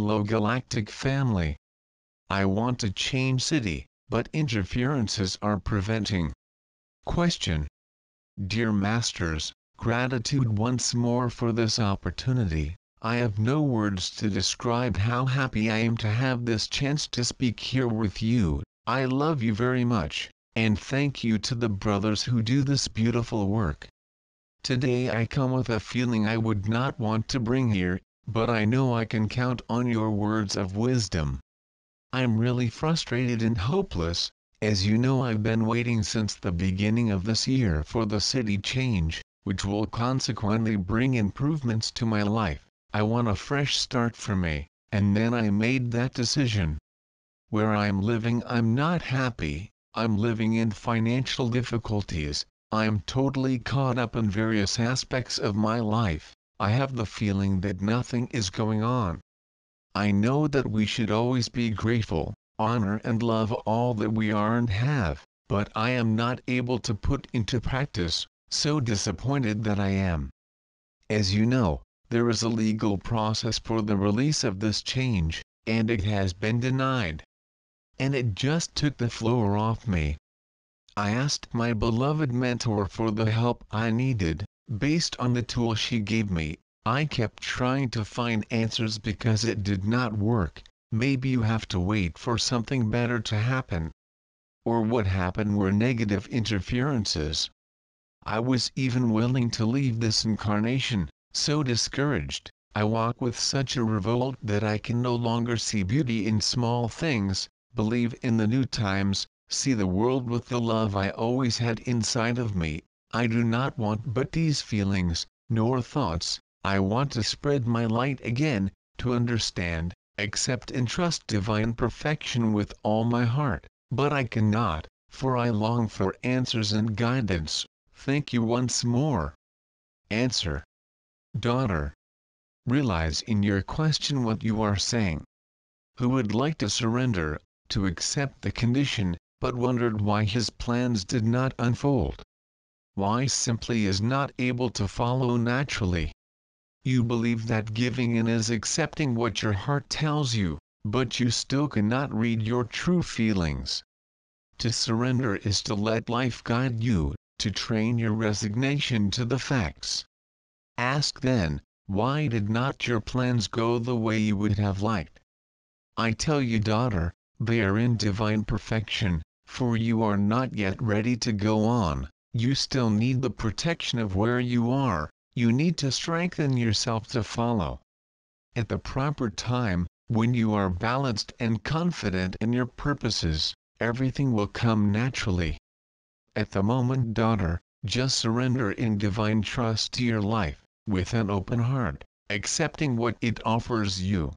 Hello Galactic family. I want to change city, but interferences are preventing. Question. Dear Masters, gratitude once more for this opportunity. I have no words to describe how happy I am to have this chance to speak here with you. I love you very much, and thank you to the brothers who do this beautiful work. Today I come with a feeling I would not want to bring here, but I know I can count on your words of wisdom. I'm really frustrated and hopeless. As you know, I've been waiting since the beginning of this year for the city change, which will consequently bring improvements to my life. I want a fresh start for me, and then I made that decision. Where I'm living I'm not happy, I'm living in financial difficulties, I'm totally caught up in various aspects of my life. I have the feeling that nothing is going on. I know that we should always be grateful, honor and love all that we are and have, but I am not able to put into practice, so disappointed that I am. As you know, there is a legal process for the release of this change, and it has been denied. And it just took the floor off me. I asked my beloved mentor for the help I needed. Based on the tool she gave me, I kept trying to find answers because it did not work. Maybe you have to wait for something better to happen. Or what happened were negative interferences. I was even willing to leave this incarnation, so discouraged. I walk with such a revolt that I can no longer see beauty in small things, believe in the new times, see the world with the love I always had inside of me. I do not want but these feelings, nor thoughts. I want to spread my light again, to understand, accept and trust divine perfection with all my heart, but I cannot, for I long for answers and guidance. Thank you once more. Answer. Daughter. Realize in your question what you are saying. Who would like to surrender, to accept the condition, but wondered why his plans did not unfold? Why simply is not able to follow naturally? You believe that giving in is accepting what your heart tells you, but you still cannot read your true feelings. To surrender is to let life guide you, to train your resignation to the facts. Ask then, why did not your plans go the way you would have liked? I tell you, daughter, they are in divine perfection, for you are not yet ready to go on. You still need the protection of where you are, you need to strengthen yourself to follow. At the proper time, when you are balanced and confident in your purposes, everything will come naturally. At the moment, daughter, just surrender in divine trust to your life, with an open heart, accepting what it offers you.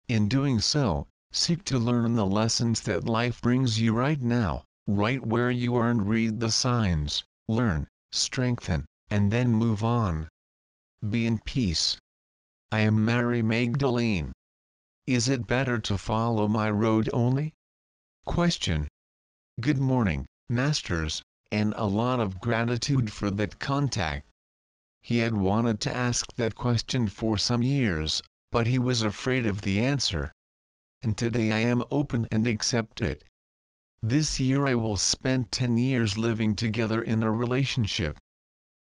In doing so, seek to learn the lessons that life brings you right now, right where you are, and read the signs, learn, strengthen, and then move on. Be in peace. I am Mary Magdalene. Is it better to follow my road only? Question. Good morning, Masters, and a lot of gratitude for that contact. He had wanted to ask that question for some years, but he was afraid of the answer. And today I am open and accept it. This year I will spend 10 years living together in a relationship.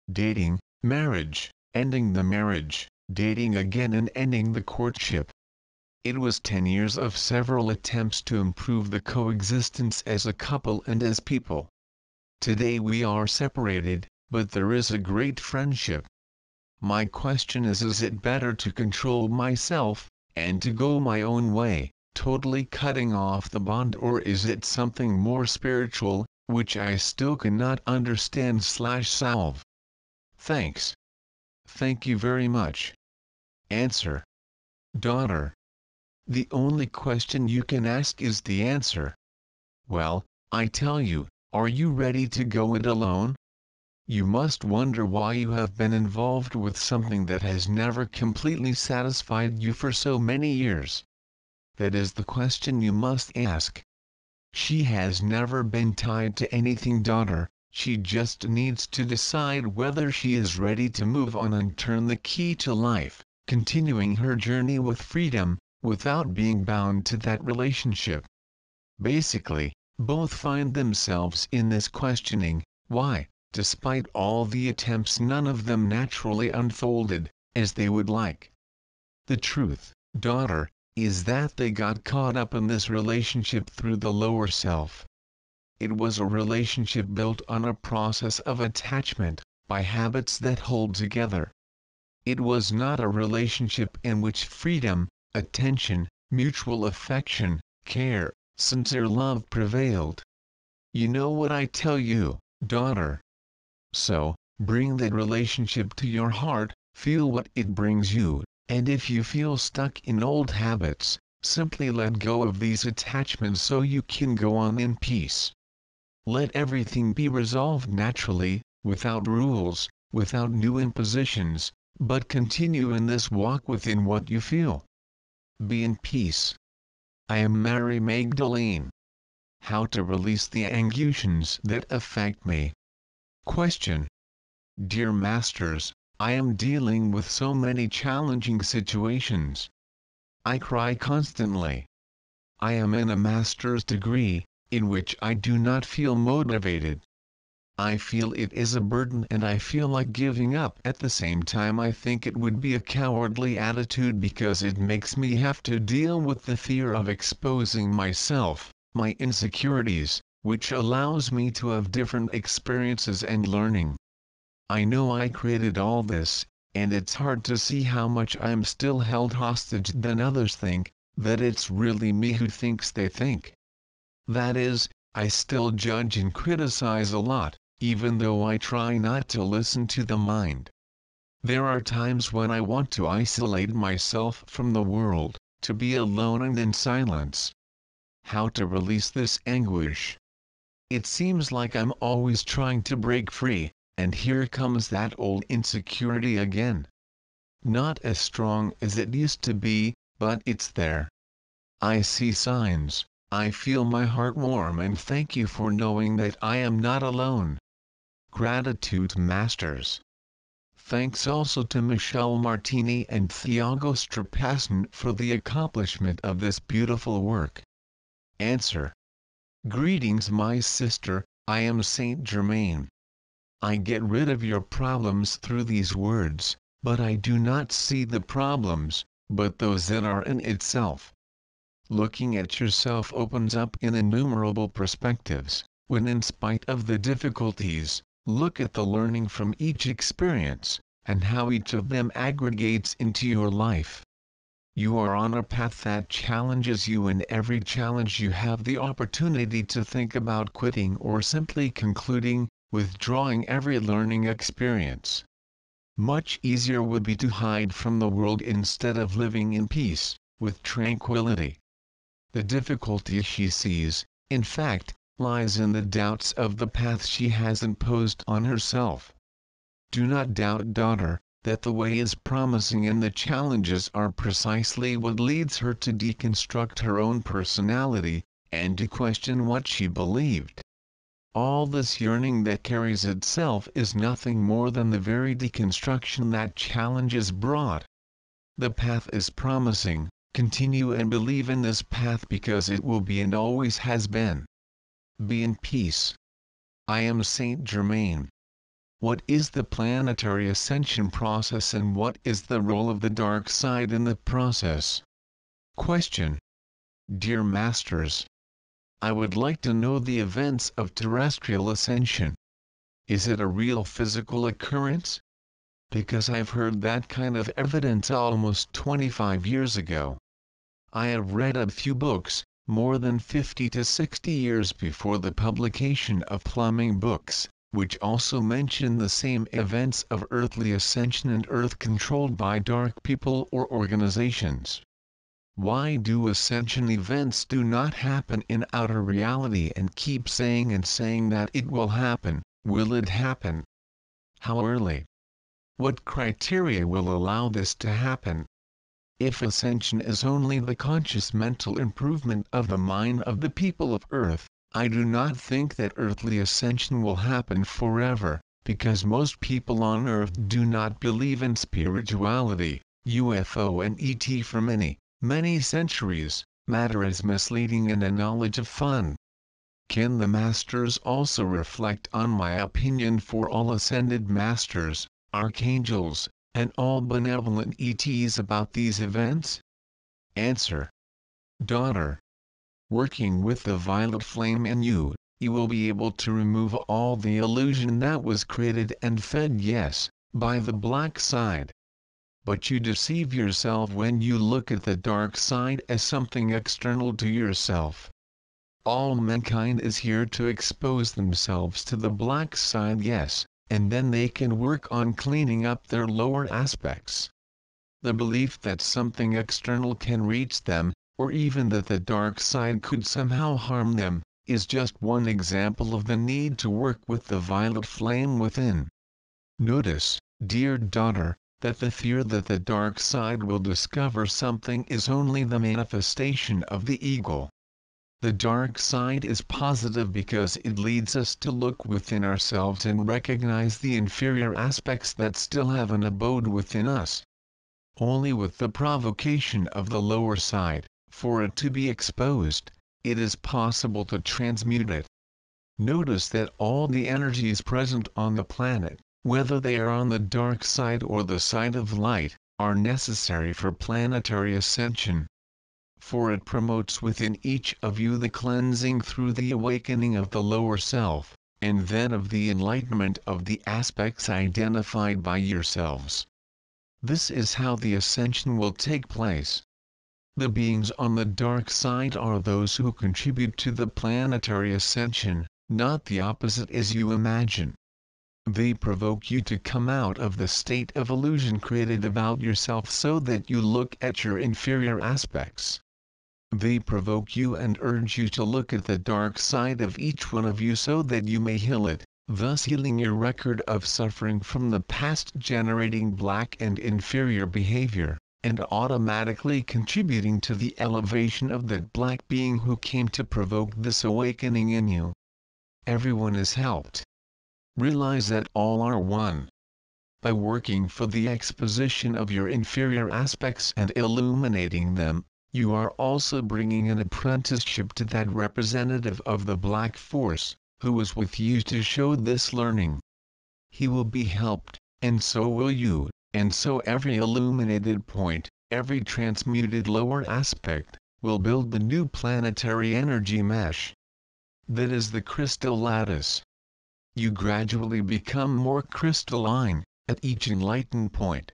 Dating, marriage, ending the marriage, dating again and ending the courtship. It was 10 years of several attempts to improve the coexistence as a couple and as people. Today we are separated, but there is a great friendship. My question is it better to control myself, and to go my own way, totally cutting off the bond, or is it something more spiritual, which I still cannot understand/solve? Thanks. Thank you very much. Answer. Daughter. The only question you can ask is the answer. Well, I tell you, are you ready to go it alone? You must wonder why you have been involved with something that has never completely satisfied you for so many years. That is the question you must ask. She has never been tied to anything, daughter, she just needs to decide whether she is ready to move on and turn the key to life, continuing her journey with freedom, without being bound to that relationship. Basically, both find themselves in this questioning, why, despite all the attempts, none of them naturally unfolded as they would like. The truth, daughter, is that they got caught up in this relationship through the lower self. It was a relationship built on a process of attachment, by habits that hold together. It was not a relationship in which freedom, attention, mutual affection, care, sincere love prevailed. You know what I tell you, daughter. So, bring that relationship to your heart, feel what it brings you, and if you feel stuck in old habits, simply let go of these attachments so you can go on in peace. Let everything be resolved naturally, without rules, without new impositions, but continue in this walk within what you feel. Be in peace. I am Mary Magdalene. How to release the anguitions that affect me. Question. Dear Masters, I am dealing with so many challenging situations. I cry constantly. I am in a master's degree, in which I do not feel motivated. I feel it is a burden and I feel like giving up. At the same time, I think it would be a cowardly attitude because it makes me have to deal with the fear of exposing myself, my insecurities, which allows me to have different experiences and learning. I know I created all this, and it's hard to see how much I'm still held hostage than others think, that it's really me who thinks they think. That is, I still judge and criticize a lot, even though I try not to listen to the mind. There are times when I want to isolate myself from the world, to be alone and in silence. How to release this anguish? It seems like I'm always trying to break free, and here comes that old insecurity again. Not as strong as it used to be, but it's there. I see signs. I feel my heart warm and thank you for knowing that I am not alone. Gratitude, Masters. Thanks also to Michelle Martini and Thiago Strapasson for the accomplishment of this beautiful work. Answer. Greetings, my sister, I am Saint Germain. I get rid of your problems through these words, but I do not see the problems, but those that are in itself. Looking at yourself opens up in innumerable perspectives, when in spite of the difficulties, look at the learning from each experience, and how each of them aggregates into your life. You are on a path that challenges you. In every challenge you have the opportunity to think about quitting or simply concluding, withdrawing every learning experience. Much easier would be to hide from the world instead of living in peace, with tranquility. The difficulty she sees, in fact, lies in the doubts of the path she has imposed on herself. Do not doubt, daughter, that the way is promising and the challenges are precisely what leads her to deconstruct her own personality, and to question what she believed. All this yearning that carries itself is nothing more than the very deconstruction that challenges brought. The path is promising. Continue and believe in this path because it will be and always has been. Be in peace. I am Saint Germain. What is the planetary ascension process and what is the role of the dark side in the process? Question. Dear Masters, I would like to know the events of terrestrial ascension. Is it a real physical occurrence? Because I've heard that kind of evidence almost 25 years ago. I have read a few books, more than 50 to 60 years before the publication of plumbing books, which also mention the same events of earthly ascension and earth controlled by dark people or organizations. Why do ascension events do not happen in outer reality and keep saying that it will happen? Will it happen? How early? What criteria will allow this to happen? If ascension is only the conscious mental improvement of the mind of the people of Earth, I do not think that earthly ascension will happen forever, because most people on Earth do not believe in spirituality, UFO and ET. For many, many centuries, matter is misleading and a knowledge of fun. Can the masters also reflect on my opinion for all ascended masters, archangels, and all benevolent ETs about these events? Answer. Daughter. Working with the violet flame in you, you will be able to remove all the illusion that was created and fed, yes, by the black side. But you deceive yourself when you look at the dark side as something external to yourself. All mankind is here to expose themselves to the black side, yes, and then they can work on cleaning up their lower aspects. The belief that something external can reach them, or even that the dark side could somehow harm them, is just one example of the need to work with the violet flame within. Notice, dear daughter, that the fear that the dark side will discover something is only the manifestation of the ego. The dark side is positive because it leads us to look within ourselves and recognize the inferior aspects that still have an abode within us. Only with the provocation of the lower side, for it to be exposed, it is possible to transmute it. Notice that all the energies present on the planet, whether they are on the dark side or the side of light, are necessary for planetary ascension. For it promotes within each of you the cleansing through the awakening of the lower self, and then of the enlightenment of the aspects identified by yourselves. This is how the ascension will take place. The beings on the dark side are those who contribute to the planetary ascension, not the opposite as you imagine. They provoke you to come out of the state of illusion created about yourself so that you look at your inferior aspects. They provoke you and urge you to look at the dark side of each one of you so that you may heal it, thus healing your record of suffering from the past, generating black and inferior behavior, and automatically contributing to the elevation of that black being who came to provoke this awakening in you. Everyone is helped. Realize that all are one. By working for the exposition of your inferior aspects and illuminating them, you are also bringing an apprenticeship to that representative of the black force, who is with you to show this learning. He will be helped, and so will you, and so every illuminated point, every transmuted lower aspect, will build the new planetary energy mesh. That is the crystal lattice. You gradually become more crystalline, at each enlightened point.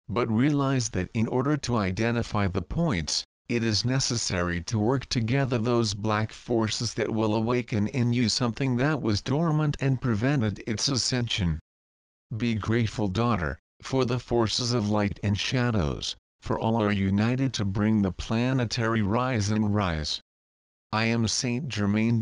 But realize that in order to identify the points, it is necessary to work together those black forces that will awaken in you something that was dormant and prevented its ascension. Be grateful, daughter, for the forces of light and shadows, for all are united to bring the planetary rise and rise. I am Saint Germain,